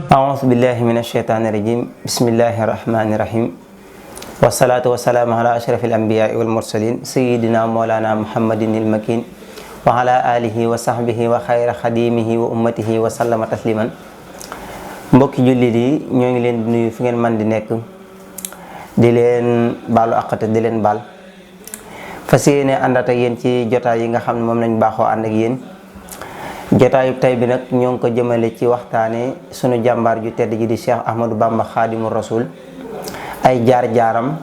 أعوذ بالله من الشيطان الرجيم بسم الله الرحمن الرحيم والصلاة والسلام على أشرف الأنبياء والمرسلين سيدنا مولانا محمد المكين وعلى آله وصحبه وخير خديمه وأمته وسلم تسليما mbokki jullit yi ñoo ngi leen di nuyu fu ngeen man di nekk di leen baalu àq te di leen baal fas yéene àndaat ak yéen ci jotaay yi nga xam ne moom lañ baaxoo ànd ak yéen jotaayu tay bi nag ñoo ngi ko jëmale ci waxtaane sunu jàmbaar ju tedd ji di Cheikh Ahmadou Bamba Khadimou Rasoul ay jaar-jaaram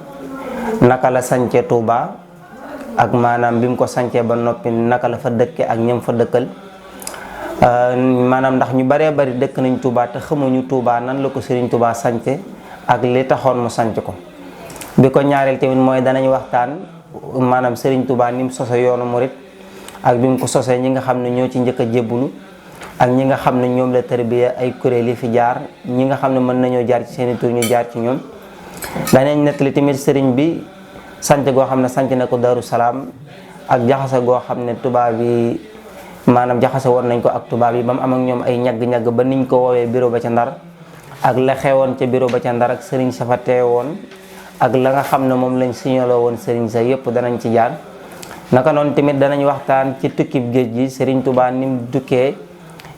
naka la sance Touba ak maanaam bi mu ko sancee ba noppi naka la fa dëkke ak ñam fa dëkkal maanaam ndax ñu baree bari dëkk nañ Touba te xamuñu Touba nan la ko Serigne Touba sance ak li taxoon mu sanc ko bi ko ñaareel tamit mooy danañ waxtaan maanaam Serigne Touba ni mu sose yoonu murit ak bi mu ko sosee ñi nga xam ne ñoo ci njëkk a jébbulu ak ñi nga xam ne ñoom la tarbiya ay kuréel yi fi jaar ñi nga xam ne mën nañoo jaar ci seeni tur ñu jaar ci ñoom danañ nettali tamit sëriñ bi sanc goo xam ne sanc na ko Daaru Salaam ak jaxase goo xam ne tubaab yi maanaam jaxase woon nañ ko ak tubaab yi ba mu am ak ñoom ay ñagg-ñagg ba niñ ko woowee bureau ba ca Ndar ak la xewoon ca bureau ba ca Ndar ak sëriñ sa fa teewoon ak la nga xam ne moom lañ signaloo woon sëriñ sa yëpp danañ ci jaar naka noonu tamit danañ waxtaan ci tukkib géej gi Serigne Touba ni mu dukkee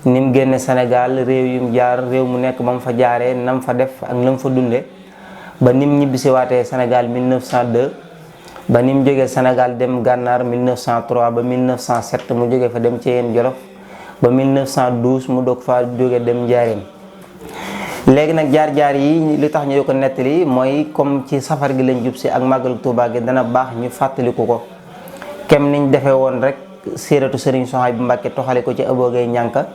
ni mu génne Sénégal réew yum jaar réew mu nekk ba mu fa jaaree nam fa def ak nam fa dunde ba ni mu ñibbisiwaatee Sénégal 1902 ba ni mu jógee Sénégal dem Gànnaar 1903 ba 1907 mu jógee fa dem Ceyeen Jolof ba 1912 mu doog fa jóge dem Njaaréem léegi nag jaar-jaar yi li tax ñu ko nettali mooy comme ci safar gi lañ jub si ak màggal Touba gi dana baax ñu fàttaliku ko kem niñ defee woon rek siiratu Serigne Souhaïbou Mbacké toxale ko ci Abogay Ñànka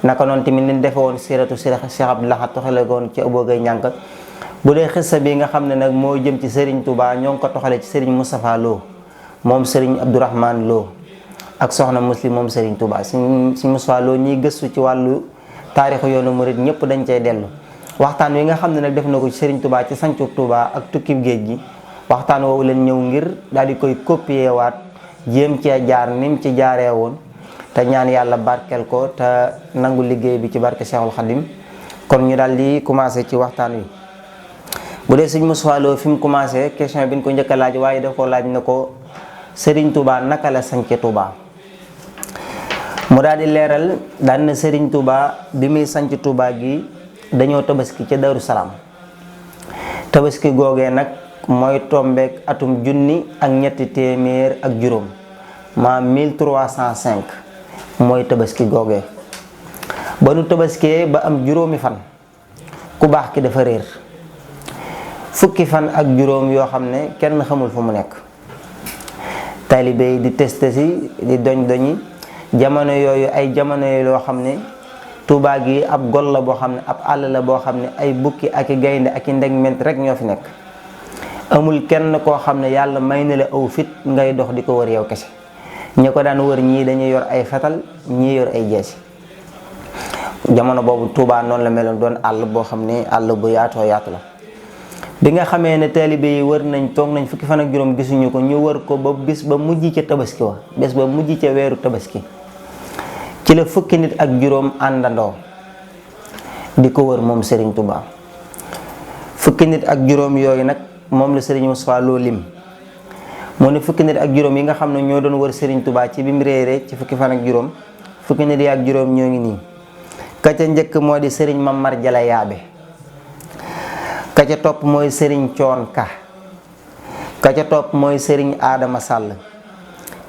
naka noonu tamit niñ defee woon siiratu Cheikh Abdou Lahad toxale ko woon ci Abogay Ñànka bu dee xissa bi nga xam ne nag moo jëm ci Serigne Touba ñoo ngi ko toxale ci Serigne Moustapha Lo moom Serigne Abdourahmane Lo ak soxna Muslim moom Serigne Touba Serigne Moustapha Lo ñiy gëstu ci wàllu taarixu yoonu murid ñëpp dañ cay dellu waxtaan wi nga xam ne nag def na ko ci Serigne Touba ci sancu Touba ak tukkib géej gi waxtaan woowu leen ñëw ngir daal di koy copier waat jéem cee jaar nim ci jaaree woon te ñaan yàlla barkeel ko te nangu liggéey bi ci barke Cheikhul Khadim kon ñu daal di commencé ci waxtaan wi bu dee sëñ Moustapha Lo fi mu commencé question bi ñu ko njëkk a laaj waaye daf ko laaj na ko Serigne Touba naka la sañce Touba mu daal di leeral daan na Serigne Touba bi muy sañc Touba gi dañoo tabaski ca Daaru Salaam tabaski googee nag mooy tombeek atum junni ak ñetti téeméer ak juróom ma 1305 mooy tabaski googee ba nu tabaskee ba am juróomi fan ku baax ki dafa réer fukki fan ak juróom yoo xam ne kenn xamul fu mu nekk taalibe yi di testé si di doñ-doñi jamono yooyu ay jamono yooyu loo xam ne Touba gi ab gol la boo xam ne ab àll la boo xam ne ay bukki ak i gaynde ak i ndegment rek ñoo fi nekk amul kenn koo xam ne yàlla may na la aw fit ngay dox di ko wër yow kese ñi ko daan wër ñii dañuy yor ay fetal ñii yor ay jeesi jamono boobu Touba noonu la meloon doon àll boo xam ne àll bu yaatoo yaatu la bi nga xamee ne taalibe yi wër nañ toog nañ fukki fan ak juróom gisuñu ko ñu wër ko ba bis ba mujj ca tabaski wa bés ba mujj ca weeru tabaski ci la fukki nit ak juróom àndandoo di ko wër moom Serigne Touba fukki nit ak juróom yooyu nag moom la Serigne Moustapha Lo lim moo ne fukki nit ak juróom yi nga xam ne ñoo doon wër Serigne Touba ci bi mu réeree ci fukki fan ak juróom fukki nit yi ak juróom ñoo ngi nii ka ca njëkk moo di Serigne Mamar Jala Yaabe ka ca topp mooy Serigne Coon Ka ka ca topp mooy Serigne Adama Sall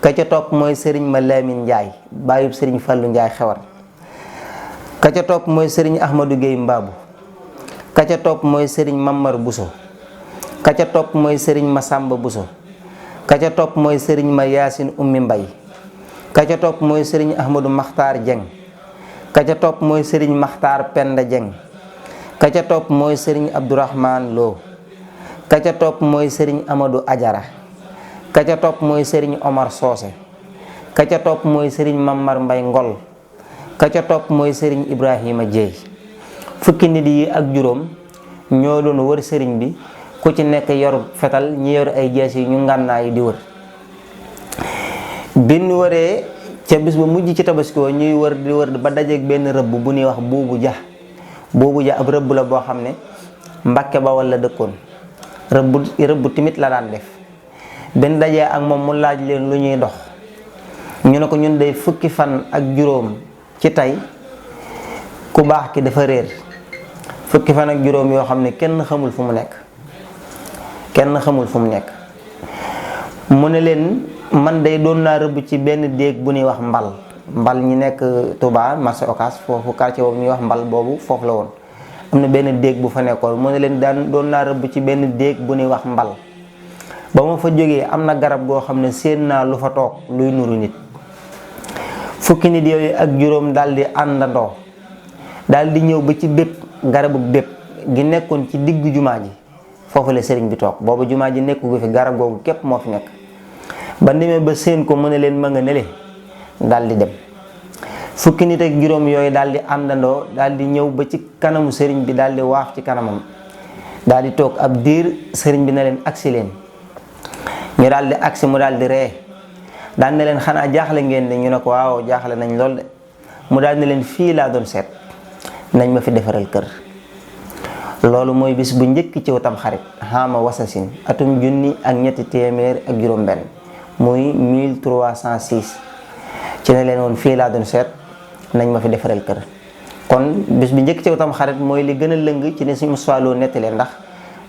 ka ca topp mooy Serigne Malamine Ndiaye bàyyub Serigne Fallou Ndiaye xewar ka ca topp mooy Serigne Ahmadou Gueye Mbaabu ka ca topp mooy Serigne Mamar Bousso ka ca topp mooy Serigne Massamba Bousso ka ca topp mooy Serigne Ma Yaasin Ummi Mbay ka ca topp mooy Serigne Ahmadou Makhtar Dieng ka ca topp mooy Serigne Makhtar Penda Dieng ka ca topp mooy Serigne Abdourahmane Lo ka ca topp mooy Serigne Amadou Ajara ka ca topp mooy Serigne Omar Socé ka ca topp mooy Serigne Mamar Mbay Ngol ka ca topp mooy Serigne Ibrahima Dieye fukki nit yi ak juróom ñoo doon wër Serigne bi ku ci nekk yor fetal ñi yor ay jees yi ñu ngànnaay di wër. bi ñu waree ca bis ba mujj ci tabaski woo ñuy wër di wër ba dajeeg benn rëbb bu ñuy wax boobu ja ab rëbb la boo xam ne Mbàkke Bawal la dëkkoon. rëbb timit la daan def. benn dajee ak moom mu laaj leen lu ñuy dox ñu ne ko ñun day fukki fan ak juróom ci tey ku baax ki dafa réer fukki fan ak juróom yoo xam ne kenn xamul fu mu nekk mu ne leen man day doon naa rëbb ci benn déeg bu ñuy wax mbal ñi nekk Touba marché Ocass foofu quartier boobu ñuy wax mbal boobu foofu la woon am na benn déeg bu fa nekkoon mu ne leen doon naa rëbb ci benn déeg bu ñuy wax mbal ba ma fa jógee am na garab goo xam ne séen naa lu fa toog luy nuru nit fukki nit yooyu ak juróom daal di àndandoo daal di ñëw ba ci garabu bépp gi nekkoon ci diggu jumaa ji foofu la sëriñ bi toog boobu jumaa ji nekku gu fi garab googu képp moo fi nekk ba demee ba séen ko mu ne leen ma nga nele daal di dem fukki nit ak juróom yooyu daal di àndandoo daal di ñëw ba ci kanamu sëriñ bi daal di waaf ci kanamam daal di toog ab diir sëriñ bi ne leen agsi leen ñu daal di agsi mu daal di ree daal ne leen xanaa jaaxle ngeen de ñu ne ko waaw jaaxle nañ lool de mu daal ne leen fii laa doon seet nañ ma fi defaral kër. loolu mooy bis bu njëkk ci Tamxarit xaama wasasin atum junni ak ñetti téeméer ak juróom benn muy 1306 ci ne leen woon fii laa doon seet nañ ma fi defaral kër. kon bis bu njëkk ci Tamxarit mooy li gën a lëng ci ne suñu soiloo nettalee ndax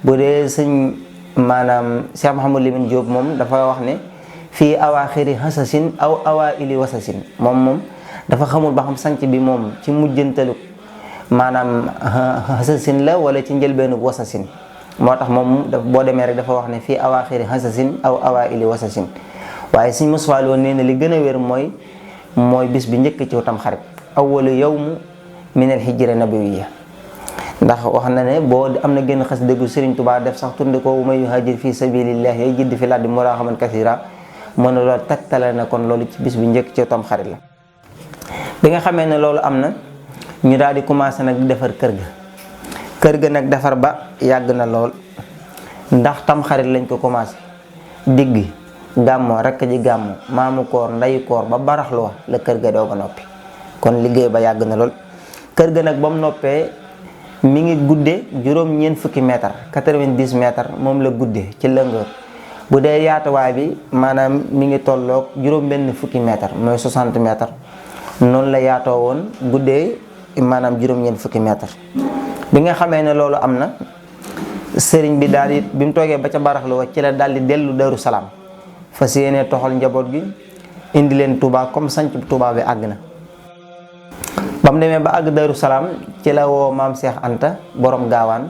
bu dee sëñ maanaam Cheikh Mouhamadou Lamine Diop moom dafa wax ne fii awaaxiri hasasin aw awaili wasasin moom dafa xamul ba xam sanc bi moom ci mujjantalu maanaam hasasin la wala ci njëlbeenu wasasin moo tax moom boo demee rek dafa wax ne fii awaaxiri hasasin aw awaili wasasin waaye suñ moswaaloo nee na li gën a wér mooy bis bi njëkk ci Tamxarit awwalu yawmu min al hijra nabawiyya ndax wax na ne boo am na génn xas déggu Serigne Touba def sax tunde ko may yuhajir fi sabilillah yay jidd fi laddi muraaxaman kasira mën na loolu tegtale na kon loolu ci bis bi njëkk ci Tamxarit la. bi nga xamee ne loolu am na ñu daal di commencé nag di defar kër ga nag defar ba yàgg na lool ndax Tamxarit lañ ko commencé digg gàmmoo rekk ji gàmmoo maamu koor ndayu koor ba baraxlu la kër ga doog a noppi kon liggéey ba yàgg na lool. kër ga nag ba mu noppee mi ngi guddee juróom-ñeent fukki mètre 90 mètres moom la guddee ci lëngër bu dee yaatuwaay bi maanaam mi ngi tolloog juróom-benn fukki mètre mooy 60 mètres noonu la yaatoo woon guddee maanaam juróom-ñeent fukki mètre. bi nga xamee ne loolu am na sëriñ bi daal di bi mu toogee ba ca baraxlu wa ci la daal di dellu Daaru Salaam fas yéene toxal njaboot gi indi leen Touba comme sanc Touba bi àgg na. ba mu demee ba àgg Daaru Salaam ci la woo maam Cheikh Anta borom gaawaan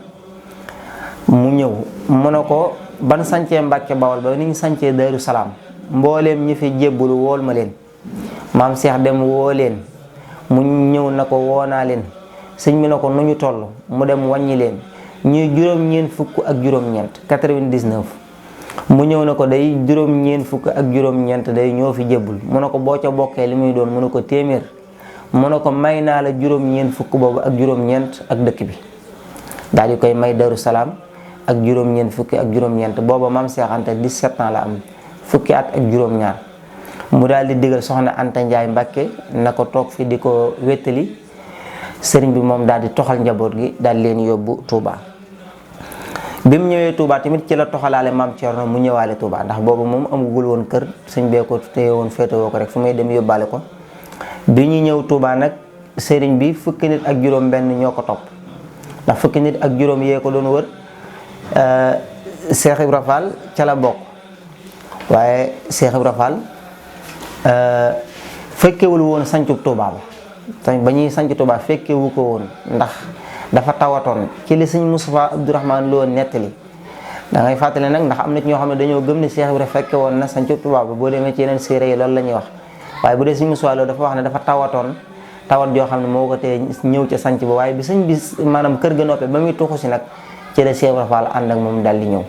mu ñëw mu ne ko ban sancee Mbàkke Bawol ba ni ñu sancee Daaru Salaam mbooleem ñi fi jébbulu wool ma leen maam Cheikh dem woo leen mu ñëw na ko woonaa leen sëñ bi na ko nu ñu toll mu dem wàññi leen ñuy juróom-ñeent fukk ak juróom-ñeent 99 mu ñëw na ko day juróom-ñeent fukk ak juróom-ñeent day ñoo fi jébbul mu ne ko boo ca bokkee li muy doon mu ne ko téeméer mu ne ko may naa la juróom-ñeent fukk boobu ak juróom-ñeent ak dëkk bi daal di koy may Daaru Salaam ak juróom-ñeent fukki ak juróom-ñeent booba maam Cheikh Anta 17 ans la am fukki at ak juróom-ñaar mu daal di digal soxna Anta Ndiaye Mbàkke na ko toog fi di ko wéttali sëriñ bi moom daal di toxal njaboot gi daal leen yóbbu Touba. bi mu ñëwee Touba tamit ci la toxalaale maam Thierno mu ñëwaale Touba ndax boobu moom amugul woon kër sëñ bee ko téye woon féetewoo ko rek fu may dem yóbbaale ko. bi ñu ñëw Touba nag sëriñ bi fukki nit ak juróom benn ñoo ko topp ndax fukki nit ak juróom yee ko doon wër Cheikh Ibra Fall ca la bokk waaye Cheikh Ibra Fall fekkewul woon sancub Touba ba ñuy sanc Touba fekkewu ko woon ndax dafa tawatoon ci li sëñ Moustapha Abdourahmane Lo nettali da ngay fàttali nag ndax am na ci ñoo xam ne dañoo gëm ne Cheikh Ibra fekke woon na sancub Touba ba boo demee ci yeneen séeréer yi loolu la ñuy wax waaye bu dee sëñ Moustapha Lo dafa wax ne dafa tawatoon tawat joo xam ne moo ko tee ñëw ca sanc ba waaye bi sëñ bi maanaam kër ga noppee ba muy tuxu si nag ci la Cheikh Ibra Fall ànd ak moom daal di ñëw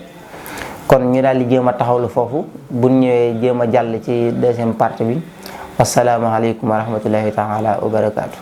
kon ñu daal di jéem a taxawlu foofu bu ñëwee jéem a jàll ci deuxième partie bi wasalaamaaleykum wa rahmatullahi taala wa barakaatu.